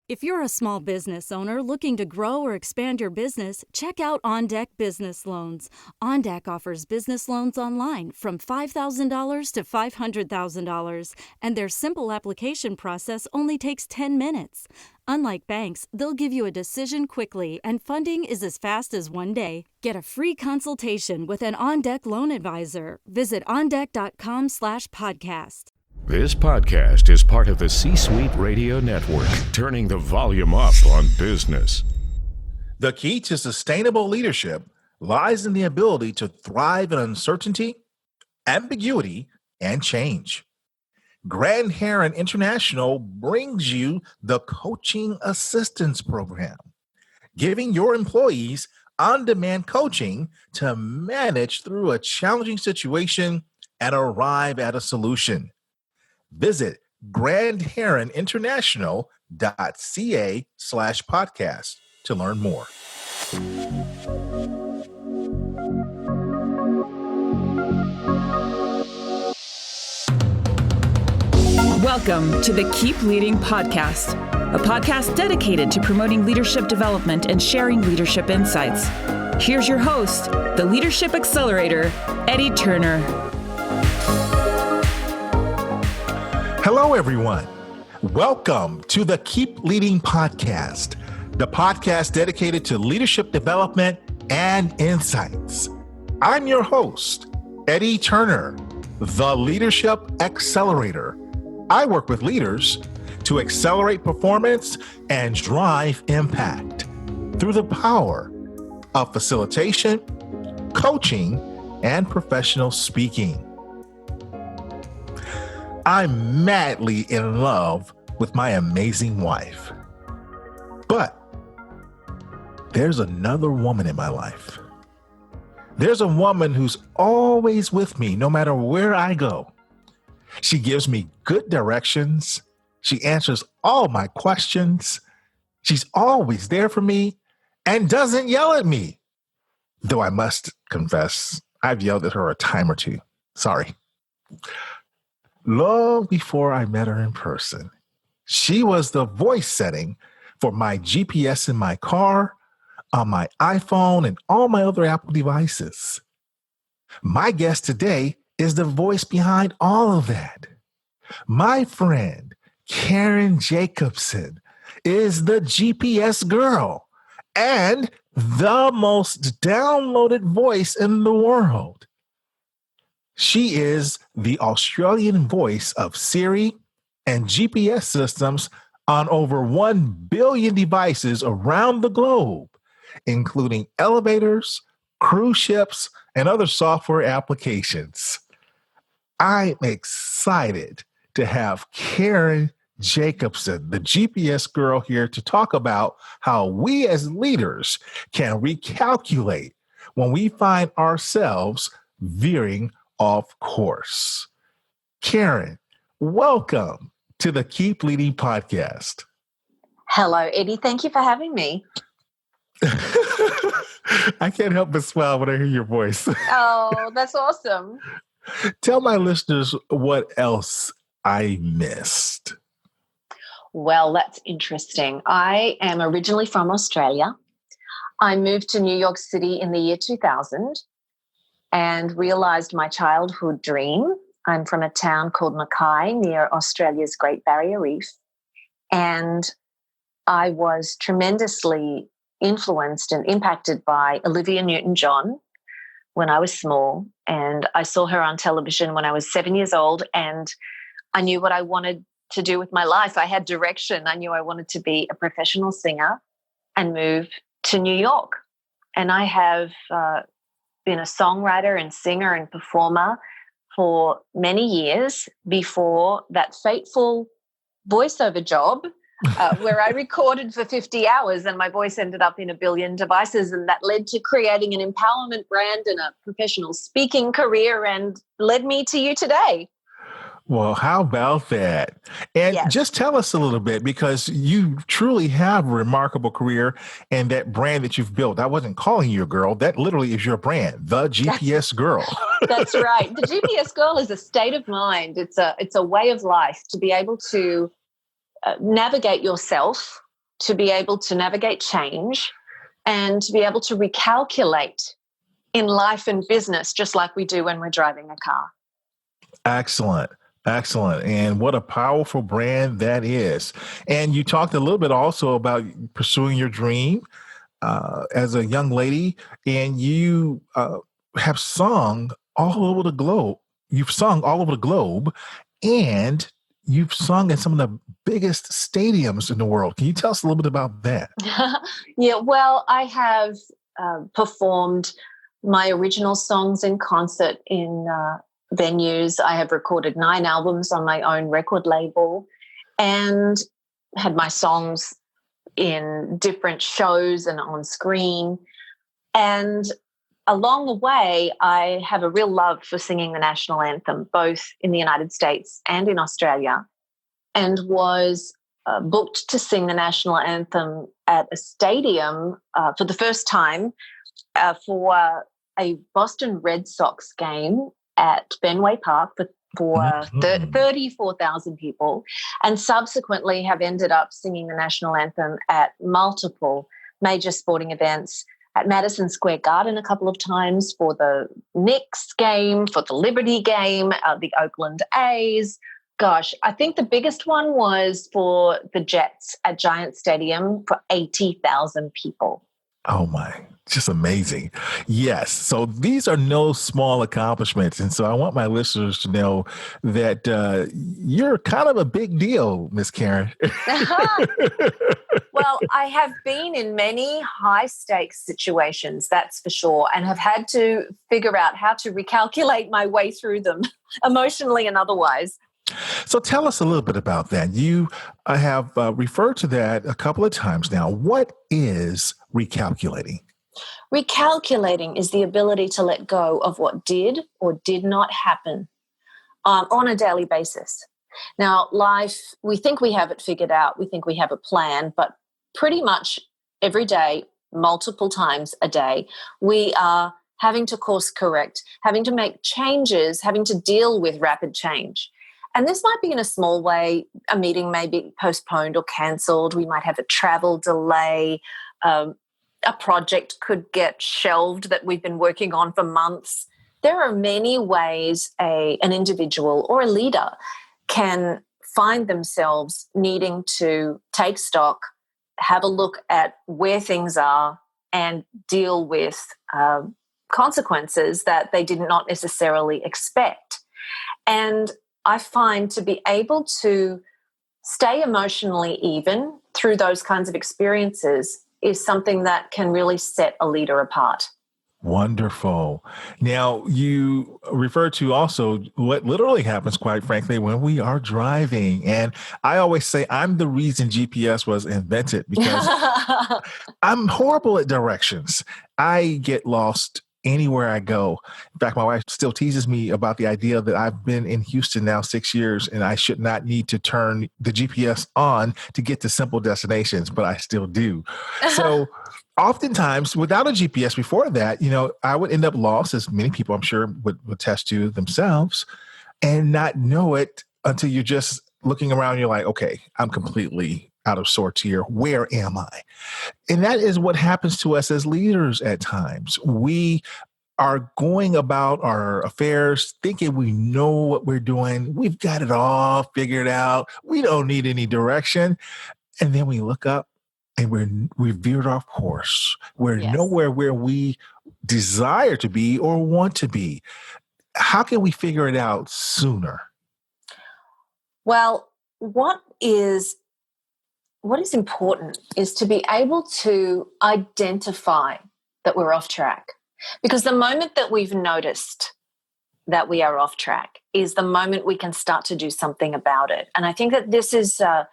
If you're a small business owner looking to grow or expand your business, check out OnDeck Business Loans. OnDeck offers business loans online from $5,000 to $500,000, and their simple application process only takes 10 minutes. Unlike banks, they'll give you a decision quickly, and funding is as fast as one day. Get a free consultation with an OnDeck loan advisor. Visit ondeck.com/podcast. This podcast is part of the C-Suite Radio Network, turning the volume up on business. The key to sustainable leadership lies in the ability to thrive in uncertainty, ambiguity, and change. Grand Heron International brings you the Coaching Assistance Program, giving your employees on-demand coaching to manage through a challenging situation and arrive at a solution. Visit grandheroninternational.ca/podcast to learn more. Welcome to the Keep Leading podcast, a podcast dedicated to promoting leadership development and sharing leadership insights. Here's your host, the Leadership Accelerator, Eddie Turner. Hello, everyone. Welcome to the Keep Leading podcast, the podcast dedicated to leadership development and insights. I'm your host, Eddie Turner, the Leadership Accelerator. I work with leaders to accelerate performance and drive impact through the power of facilitation, coaching, and professional speaking. I'm madly in love with my amazing wife. But there's another woman in my life. There's a woman who's always with me no matter where I go. She gives me good directions. She answers all my questions. She's always there for me and doesn't yell at me. Though I must confess, I've yelled at her a time or two. Sorry. Long before I met her in person, she was the voice setting for my GPS in my car, on my iPhone, and all my other Apple devices. My guest today is the voice behind all of that. My friend, Karen Jacobsen, is the GPS girl and the most downloaded voice in the world. She is the Australian voice of Siri and GPS systems on over 1 billion devices around the globe, including elevators, cruise ships, and other software applications. I'm excited to have Karen Jacobsen, the GPS girl, here to talk about how we as leaders can recalculate when we find ourselves veering off course. Karen, welcome to the Keep Leading podcast. Hello, Eddie. Thank you for having me. I can't help but smile when I hear your voice. Oh, that's awesome. Tell my listeners what else I missed. Well, that's interesting. I am originally from Australia. I moved to New York City in the year 2000 and realized my childhood dream. I'm from a town called Mackay near Australia's Great Barrier Reef. And I was tremendously influenced and impacted by Olivia Newton-John when I was small. And I saw her on television when I was 7 years old, and I knew what I wanted to do with my life. I had direction. I knew I wanted to be a professional singer and move to New York. And I have been a songwriter and singer and performer for many years before that fateful voiceover job where I recorded for 50 hours and my voice ended up in 1 billion devices, and that led to creating an empowerment brand and a professional speaking career and led me to you today. Well, how about that? And Yes. just tell us a little bit, because you truly have a remarkable career and that brand that you've built. I wasn't calling you a girl. That literally is your brand, the GPS girl. That's right. The GPS girl is a state of mind. It's a way of life to be able to navigate yourself to be able to navigate change and to be able to recalculate in life and business, just like we do when we're driving a car. Excellent. Excellent. And what a powerful brand that is. And you talked a little bit also about pursuing your dream as a young lady, and you have sung all over the globe. You've sung all over the globe, and you've sung in some of the biggest stadiums in the world. Can you tell us a little bit about that? Yeah, well, I have performed my original songs in concert in venues. I have recorded 9 albums on my own record label and had my songs in different shows and on screen. And along the way, I have a real love for singing the national anthem, both in the United States and in Australia, and was booked to sing the national anthem at a stadium for the first time for a Boston Red Sox game at Fenway Park for 34,000 people, and subsequently have ended up singing the national anthem at multiple major sporting events, at Madison Square Garden a couple of times for the Knicks game, for the Liberty game, the Oakland A's. Gosh, I think the biggest one was for the Jets at Giant Stadium for 80,000 people. Oh my, just amazing. Yes. So these are no small accomplishments. And so I want my listeners to know that you're kind of a big deal, Miss Karen. Well, I have been in many high stakes situations, that's for sure, and have had to figure out how to recalculate my way through them emotionally and otherwise. So tell us a little bit about that. You have referred to that a couple of times now. What is recalculating? Recalculating is the ability to let go of what did or did not happen on a daily basis. Now, life, we think we have it figured out. We think we have a plan, but pretty much every day, multiple times a day, we are having to course correct, having to make changes, having to deal with rapid change. And this might be in a small way. A meeting may be postponed or cancelled. We might have a travel delay. A project could get shelved that we've been working on for months. There are many ways an individual or a leader can find themselves needing to take stock, have a look at where things are, and deal with consequences that they did not necessarily expect. And I find to be able to stay emotionally even through those kinds of experiences is something that can really set a leader apart. Wonderful. Now, you refer to also what literally happens, quite frankly, when we are driving. And I always say I'm the reason GPS was invented because I'm horrible at directions. I get lost anywhere I go. In fact, my wife still teases me about the idea that I've been in Houston now 6 years and I should not need to turn the GPS on to get to simple destinations, but I still do. So oftentimes without a GPS before that, I would end up lost, as many people I'm sure would attest to themselves, and not know it until you're just looking around and you're like, okay, I'm completely out of sorts here. Where am I? And that is what happens to us as leaders at times. We are going about our affairs thinking we know what we're doing. We've got it all figured out. We don't need any direction. And then we look up and we've veered off course. We're nowhere where we desire to be or want to be. How can we figure it out sooner? Well, what is important is to be able to identify that we're off track. Because the moment that we've noticed that we are off track is the moment we can start to do something about it. And I think that this is a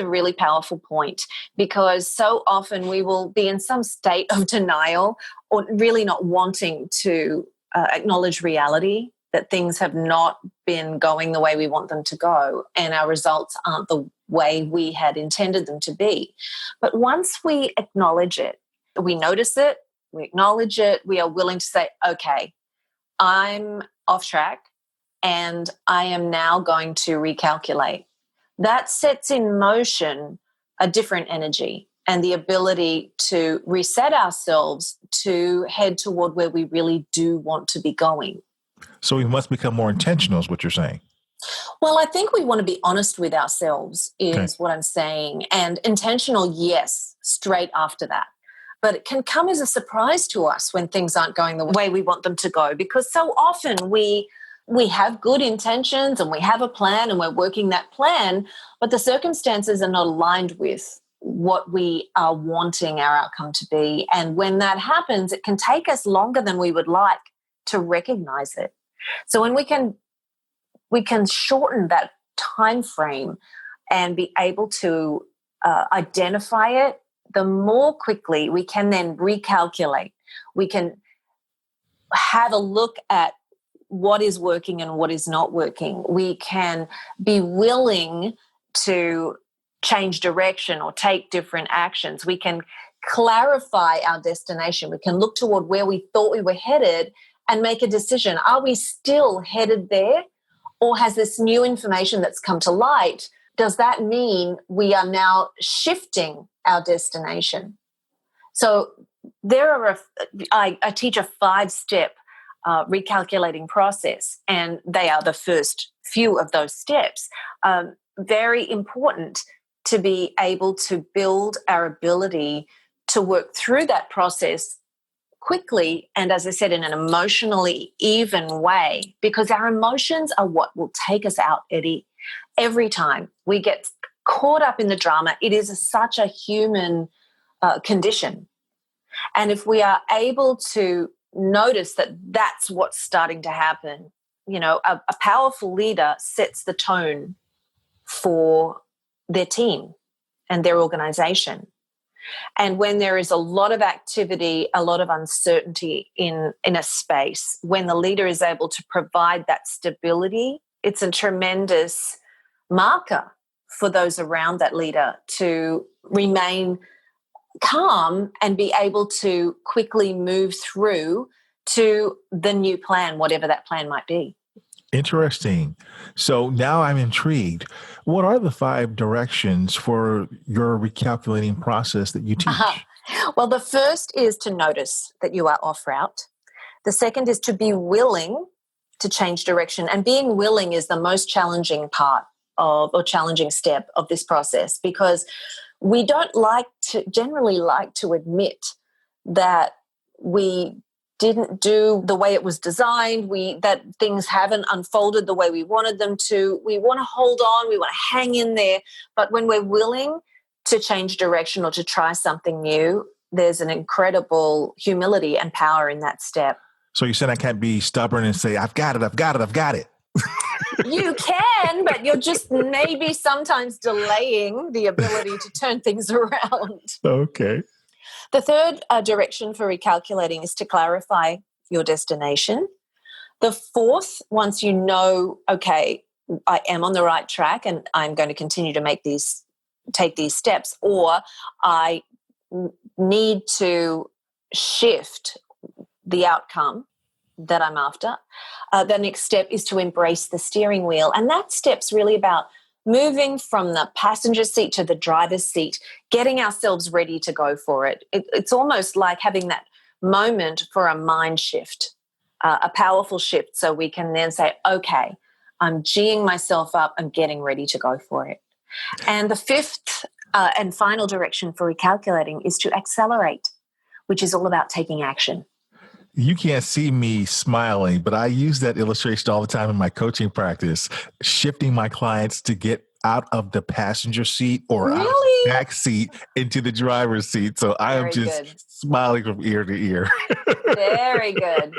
really powerful point, because so often we will be in some state of denial or really not wanting to acknowledge reality, that things have not been going the way we want them to go and our results aren't the way we had intended them to be. But once we acknowledge it, we notice it, we acknowledge it, we are willing to say, okay, I'm off track and I am now going to recalculate. That sets in motion a different energy and the ability to reset ourselves to head toward where we really do want to be going. So we must become more intentional is what you're saying. Well, I think we want to be honest with ourselves is what I'm saying. And intentional, yes, straight after that. But it can come as a surprise to us when things aren't going the way we want them to go, because so often we have good intentions and we have a plan and we're working that plan, but the circumstances are not aligned with what we are wanting our outcome to be. And when that happens, it can take us longer than we would like to recognize it. So when we can shorten that time frame and be able to identify it, the more quickly we can then recalculate. We can have a look at what is working and what is not working. We can be willing to change direction or take different actions. We can clarify our destination. We can look toward where we thought we were headed and make a decision. Are we still headed there? Or has this new information that's come to light, does that mean we are now shifting our destination? So I teach a 5-step recalculating process, and they are the first few of those steps. Very important to be able to build our ability to work through that process quickly and, as I said, in an emotionally even way, because our emotions are what will take us out, Eddie. Every time we get caught up in the drama, it is such a human condition. And if we are able to notice that that's what's starting to happen, a powerful leader sets the tone for their team and their organization. And when there is a lot of activity, a lot of uncertainty in a space, when the leader is able to provide that stability, it's a tremendous marker for those around that leader to remain calm and be able to quickly move through to the new plan, whatever that plan might be. Interesting. So now I'm intrigued. What are the 5 directions for your recalculating process that you teach? Well, the first is to notice that you are off route. The second is to be willing to change direction. And being willing is the most challenging part or challenging step of this process, because we don't generally like to admit that we didn't do the way it was designed, that things haven't unfolded the way we wanted them to. We want to hold on, we want to hang in there. But when we're willing to change direction or to try something new, there's an incredible humility and power in that step. So you said I can't be stubborn and say, I've got it. You can, but you're just maybe sometimes delaying the ability to turn things around. Okay. The third direction for recalculating is to clarify your destination. The fourth, once you know, okay, I am on the right track and I'm going to continue to take these steps, or I need to shift the outcome that I'm after. The next step is to embrace the steering wheel. And that step's really about moving from the passenger seat to the driver's seat, getting ourselves ready to go for it. It's almost like having that moment for a mind shift, a powerful shift, so we can then say, okay, I'm geeing myself up, I'm getting ready to go for it. And the fifth and final direction for recalculating is to accelerate, which is all about taking action. You can't see me smiling, but I use that illustration all the time in my coaching practice, shifting my clients to get out of the passenger seat or out of the back seat into the driver's seat. So I am just smiling from ear to ear. Very good.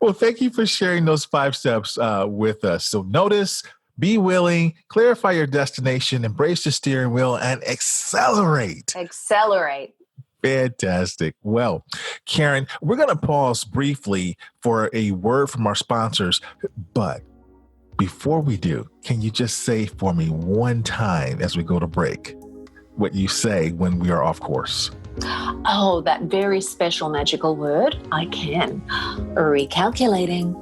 Well, thank you for sharing those 5 steps with us. So notice, be willing, clarify your destination, embrace the steering wheel, and accelerate. Accelerate. Fantastic. Well, Karen, we're going to pause briefly for a word from our sponsors. But before we do, can you just say for me one time as we go to break what you say when we are off course? Oh, that very special magical word. I can. Recalculating.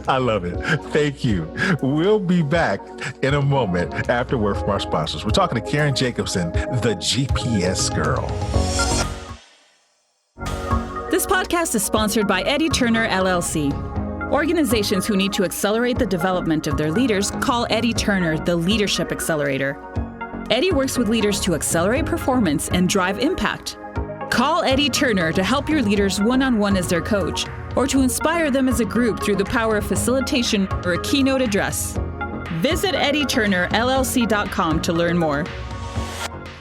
I love it. Thank you. We'll be back in a moment after word from our sponsors. We're talking to Karen Jacobsen, the GPS girl. This podcast is sponsored by Eddie Turner, LLC. Organizations who need to accelerate the development of their leaders call Eddie Turner the Leadership Accelerator. Eddie works with leaders to accelerate performance and drive impact. Call Eddie Turner to help your leaders one-on-one as their coach, or to inspire them as a group through the power of facilitation or a keynote address. Visit EddieTurnerLLC.com to learn more.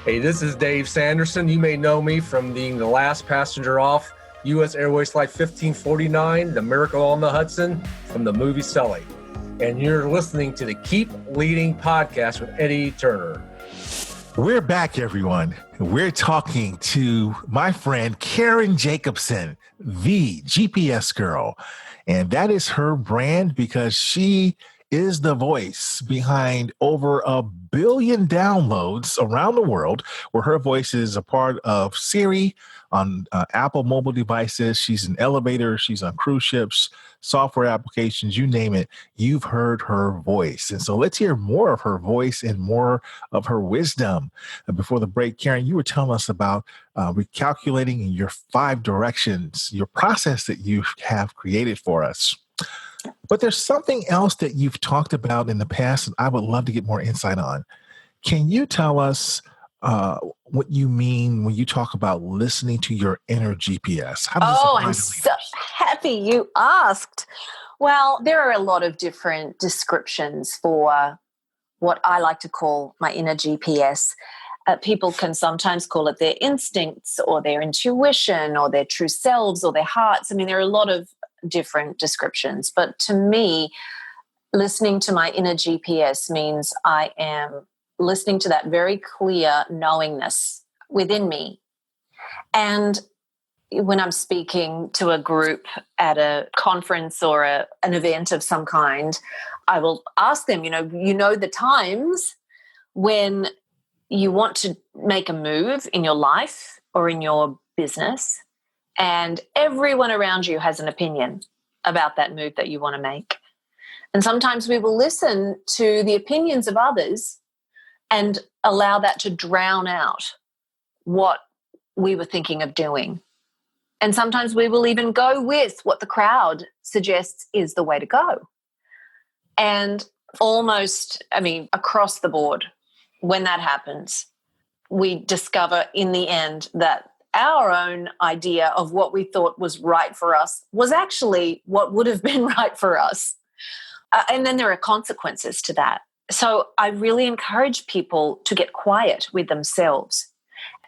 Hey, this is Dave Sanderson. You may know me from being the last passenger off U.S. Airways Flight 1549, The Miracle on the Hudson, from the movie Sully. And you're listening to the Keep Leading podcast with Eddie Turner. We're back, everyone. We're talking to my friend Karen Jacobsen, the GPS girl. And that is her brand because she is the voice behind over 1 billion downloads around the world, where her voice is a part of Siri on Apple mobile devices. She's in elevators, she's on cruise ships, software applications, you name it. You've heard her voice. And so let's hear more of her voice and more of her wisdom. Before the break, Karen, you were telling us about recalculating in your 5 directions, your process that you have created for us. But there's something else that you've talked about in the past, and I would love to get more insight on. Can you tell us what you mean when you talk about listening to your inner GPS? How does this apply I'm to so leaders? happy you asked. Well, there are a lot of different descriptions for what I like to call my inner GPS. People can sometimes call it their instincts or their intuition or their true selves or their hearts. I mean, there are a lot of different descriptions. But to me, listening to my inner GPS means I am listening to that very clear knowingness within me. And when I'm speaking to a group at a conference or an event of some kind, I will ask them, you know the times when you want to make a move in your life or in your business, and everyone around you has an opinion about that move that you want to make. And sometimes we will listen to the opinions of others and allow that to drown out what we were thinking of doing. And sometimes we will even go with what the crowd suggests is the way to go. And almost, across the board, when that happens, we discover in the end that our own idea of what we thought was right for us was actually what would have been right for us. And then there are consequences to that. So I really encourage people to get quiet with themselves,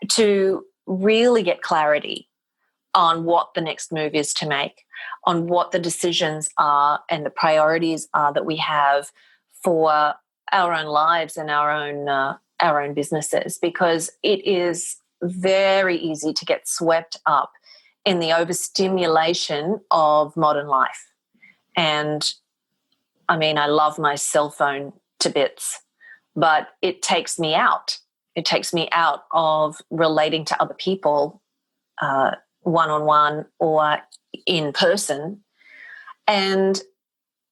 to really get clarity on what the next move is to make, on what the decisions are and the priorities are that we have for our own lives and our own businesses, because it is very easy to get swept up in the overstimulation of modern life. And I love my cell phone to bits, but it takes me out. It takes me out of relating to other people one-on-one or in person. And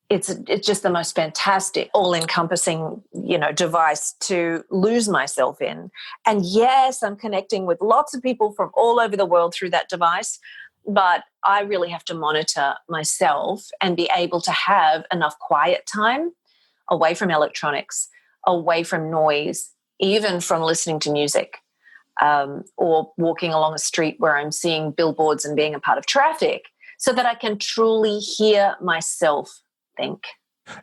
it's just the most fantastic, all-encompassing, device to lose myself in. And yes, I'm connecting with lots of people from all over the world through that device, but I really have to monitor myself and be able to have enough quiet time away from electronics, away from noise, even from listening to music, or walking along a street where I'm seeing billboards and being a part of traffic, so that I can truly hear myself think.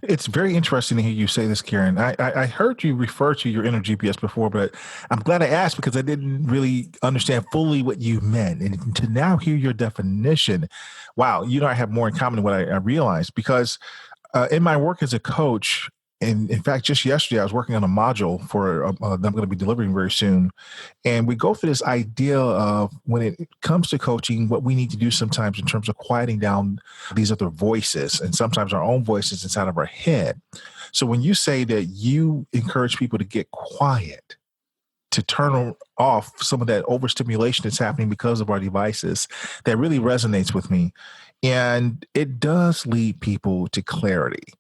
It's very interesting to hear you say this, Karen. I heard you refer to your inner GPS before, but I'm glad I asked because I didn't really understand fully what you meant. And to now hear your definition, wow, I have more in common than what I realized, because in my work as a coach, and in fact, just yesterday, I was working on a module that I'm going to be delivering very soon. And we go through this idea of, when it comes to coaching, what we need to do sometimes in terms of quieting down these other voices, and sometimes our own voices inside of our head. So when you say that you encourage people to get quiet, to turn off some of that overstimulation that's happening because of our devices, that really resonates with me. And it does lead people to clarity.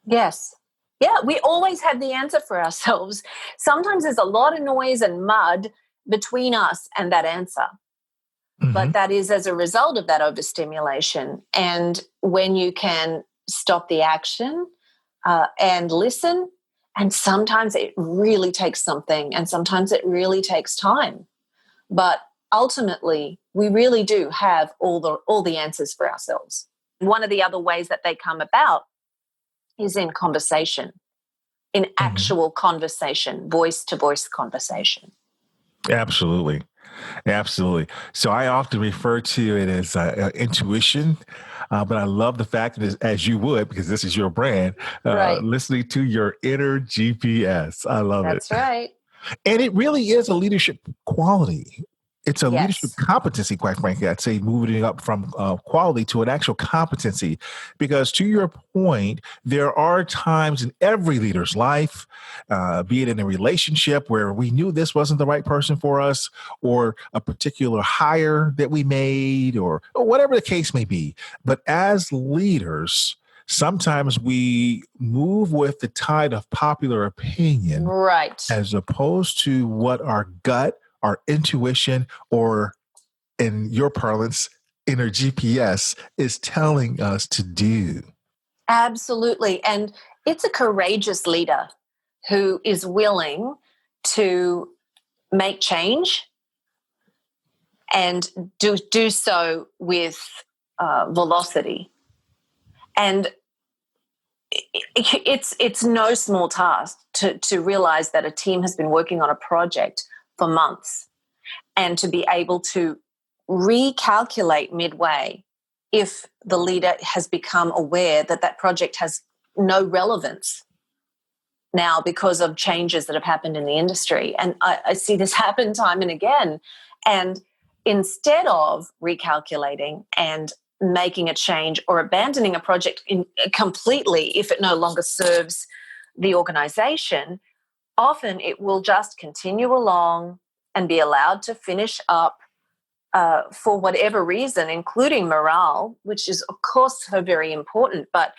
Yes. Yeah, we always have the answer for ourselves. Sometimes there's a lot of noise and mud between us and that answer. Mm-hmm. But that is as a result of that overstimulation. And when you can stop the action and listen, and sometimes it really takes something, and sometimes it really takes time. But ultimately, we really do have all the answers for ourselves. One of the other ways that they come about is in conversation, in actual conversation, voice-to-voice conversation. Absolutely. Absolutely. So I often refer to it as intuition, but I love the fact that, as you would, because this is your brand, Right. listening to your inner GPS. I love it. That's right. And it really is a leadership quality. It's a leadership Yes. competency, quite frankly. I'd say moving up from quality to an actual competency. Because to your point, there are times in every leader's life, be it in a relationship where we knew this wasn't the right person for us, or a particular hire that we made, or whatever the case may be. But as leaders, sometimes we move with the tide of popular opinion, Right. as opposed to what our gut, our intuition, or in your parlance, inner GPS is telling us to do. Absolutely. And it's a courageous leader who is willing to make change and do so with velocity. And it's no small task to realize that a team has been working on a project for months, and to be able to recalculate midway if the leader has become aware that that project has no relevance now because of changes that have happened in the industry. And I see this happen time and again. And instead of recalculating and making a change or abandoning a project completely if it no longer serves the organization, often it will just continue along and be allowed to finish up for whatever reason, including morale, which is, of course, so very important. But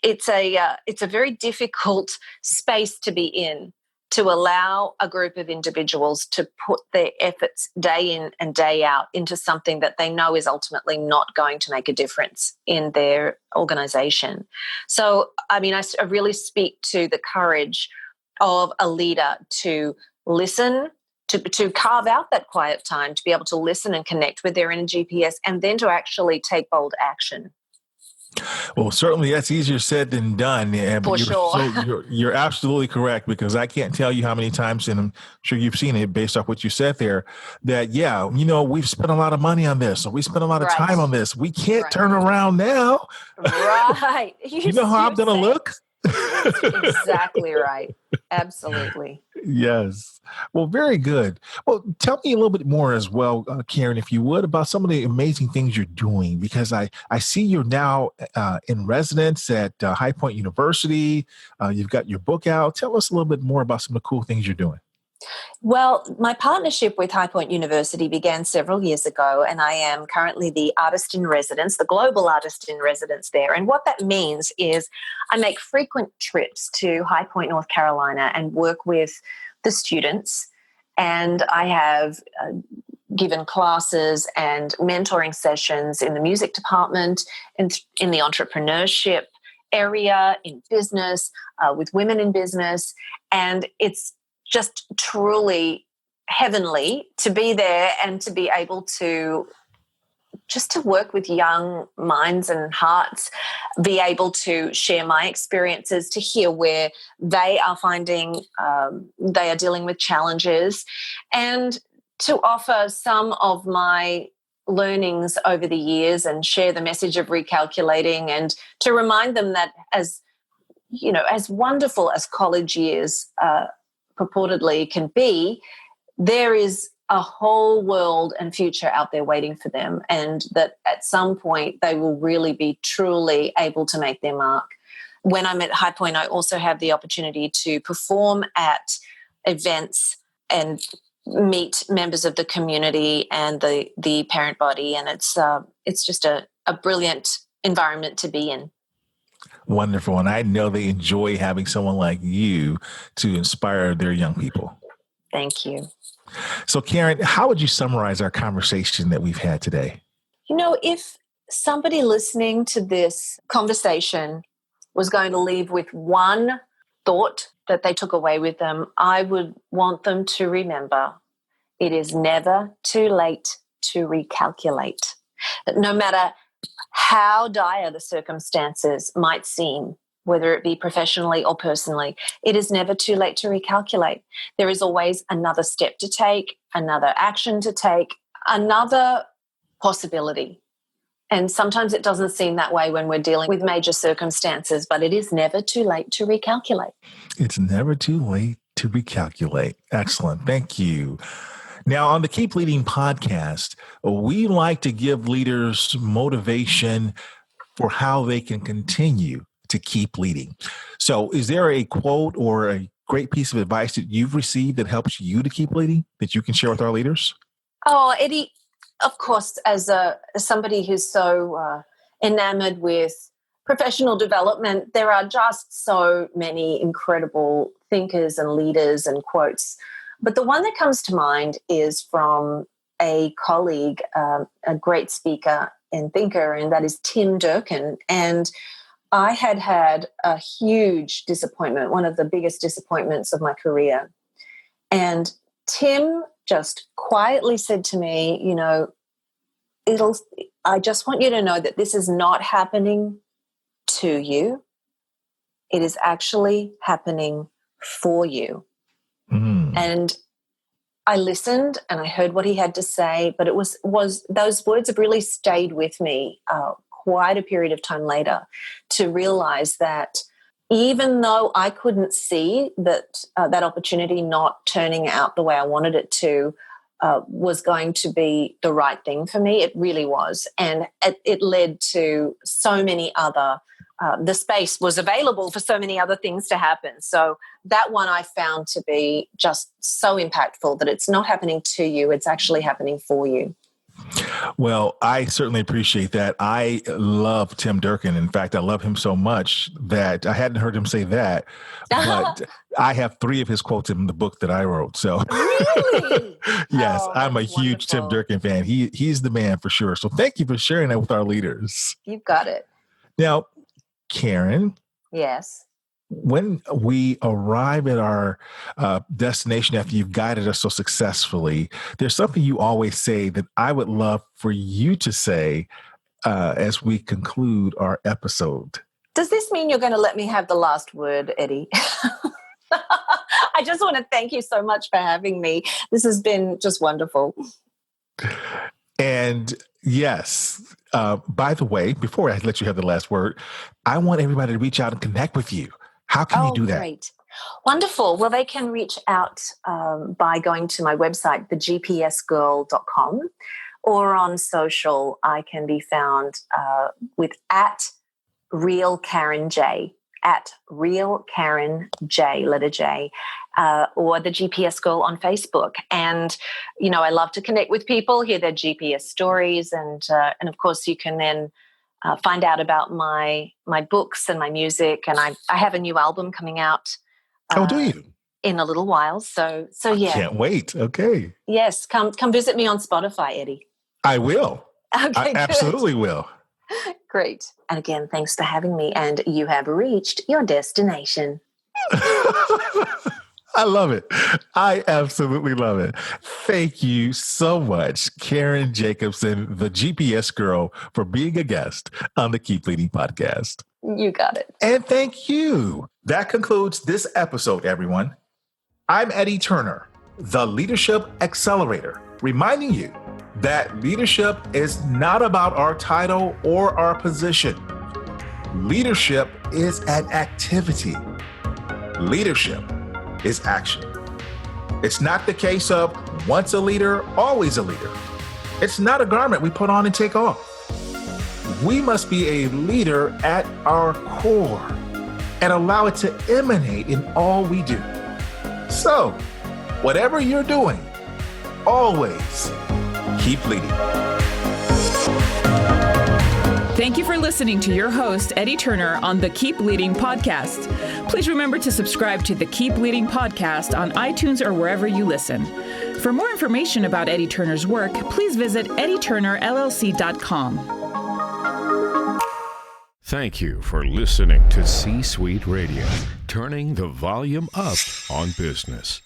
it's a very difficult space to be in, to allow a group of individuals to put their efforts day in and day out into something that they know is ultimately not going to make a difference in their organization. So, I mean, I really speak to the courage of a leader to listen, to carve out that quiet time, to be able to listen and connect with their inner GPS, and then to actually take bold action. Well, certainly that's easier said than done. But For sure. You're absolutely correct, because I can't tell you how many times, and I'm sure you've seen it based off what you said there, that, we've spent a lot of money on this, or we spent a lot of time on this. We can't turn around now. Right. You know how I'm going to look? Exactly right. Absolutely. Yes. Well, very good. Well, tell me a little bit more as well, Karen, if you would, about some of the amazing things you're doing, because I see you're now in residence at High Point University. You've got your book out. Tell us a little bit more about some of the cool things you're doing. Well, my partnership with High Point University began several years ago, and I am currently the artist in residence, the global artist in residence there. And what that means is I make frequent trips to High Point, North Carolina, and work with the students. And I have given classes and mentoring sessions in the music department, in the entrepreneurship area, in business, with women in business. And it's just truly heavenly to be there and to be able to just to work with young minds and hearts, be able to share my experiences, to hear where they are finding they are dealing with challenges, and to offer some of my learnings over the years and share the message of recalculating, and to remind them that as wonderful as college years purportedly can be, there is a whole world and future out there waiting for them, and that at some point they will really be truly able to make their mark. When I'm at High Point, I also have the opportunity to perform at events and meet members of the community and the parent body, and it's just a brilliant environment to be in. Wonderful. And I know they enjoy having someone like you to inspire their young people. Thank you. So, Karen, how would you summarize our conversation that we've had today? If somebody listening to this conversation was going to leave with one thought that they took away with them, I would want them to remember it is never too late to recalculate. No matter how dire the circumstances might seem, whether it be professionally or personally, it is never too late to recalculate. There is always another step to take, another action to take, another possibility. And sometimes it doesn't seem that way when we're dealing with major circumstances, but it is never too late to recalculate. It's never too late to recalculate. Excellent. Thank you. Now, on the Keep Leading podcast, we like to give leaders motivation for how they can continue to keep leading. So is there a quote or a great piece of advice that you've received that helps you to keep leading that you can share with our leaders? Oh, Eddie, of course, as somebody who's so enamored with professional development, there are just so many incredible thinkers and leaders and quotes. But the one that comes to mind is from a colleague, a great speaker and thinker, and that is Tim Durkin. And I had a huge disappointment, one of the biggest disappointments of my career. And Tim just quietly said to me, I just want you to know that this is not happening to you. It is actually happening for you. And I listened and I heard what he had to say, but it was those words have really stayed with me quite a period of time later to realize that even though I couldn't see that that opportunity not turning out the way I wanted it to was going to be the right thing for me, it really was. And it led to so many other the space was available for so many other things to happen. So that one I found to be just so impactful that it's not happening to you, it's actually happening for you. Well, I certainly appreciate that. I love Tim Durkin. In fact, I love him so much that I hadn't heard him say that, but I have 3 of his quotes in the book that I wrote. So Really? yes, I'm a that's huge Tim wonderful. Durkin fan. He's the man for sure. So thank you for sharing that with our leaders. You've got it. Now, Karen, Yes. when we arrive at our destination after you've guided us so successfully, there's something you always say that I would love for you to say as we conclude our episode. Does this mean you're going to let me have the last word, Eddie? I just want to thank you so much for having me. This has been just wonderful. And yes, by the way, before I let you have the last word, I want everybody to reach out and connect with you. How can you do that? Great. Wonderful. Well, they can reach out by going to my website, thegpsgirl.com, or on social, I can be found with @RealKarenJ, @RealKarenJ, letter J, or the GPS Girl on Facebook. And, I love to connect with people, hear their GPS stories, and of course you can then find out about my books and my music. And I have a new album coming out. Oh, do you? In a little while. So yeah. Can't wait. Okay. Yes, come visit me on Spotify, Eddie. I will. Okay, I absolutely will. Great. And again, thanks for having me. And you have reached your destination. I love it. I absolutely love it. Thank you so much, Karen Jacobsen, the GPS Girl, for being a guest on the Keep Leading podcast. You got it. And thank you. That concludes this episode, everyone. I'm Eddie Turner, the Leadership Accelerator, reminding you that leadership is not about our title or our position. Leadership is an activity. Leadership is action. It's not the case of once a leader, always a leader. It's not a garment we put on and take off. We must be a leader at our core and allow it to emanate in all we do. So, whatever you're doing, always keep leading. Thank you for listening to your host, Eddie Turner, on the Keep Leading podcast. Please remember to subscribe to the Keep Leading podcast on iTunes or wherever you listen. For more information about Eddie Turner's work, please visit eddieturnerllc.com. Thank you for listening to C-Suite Radio, turning the volume up on business.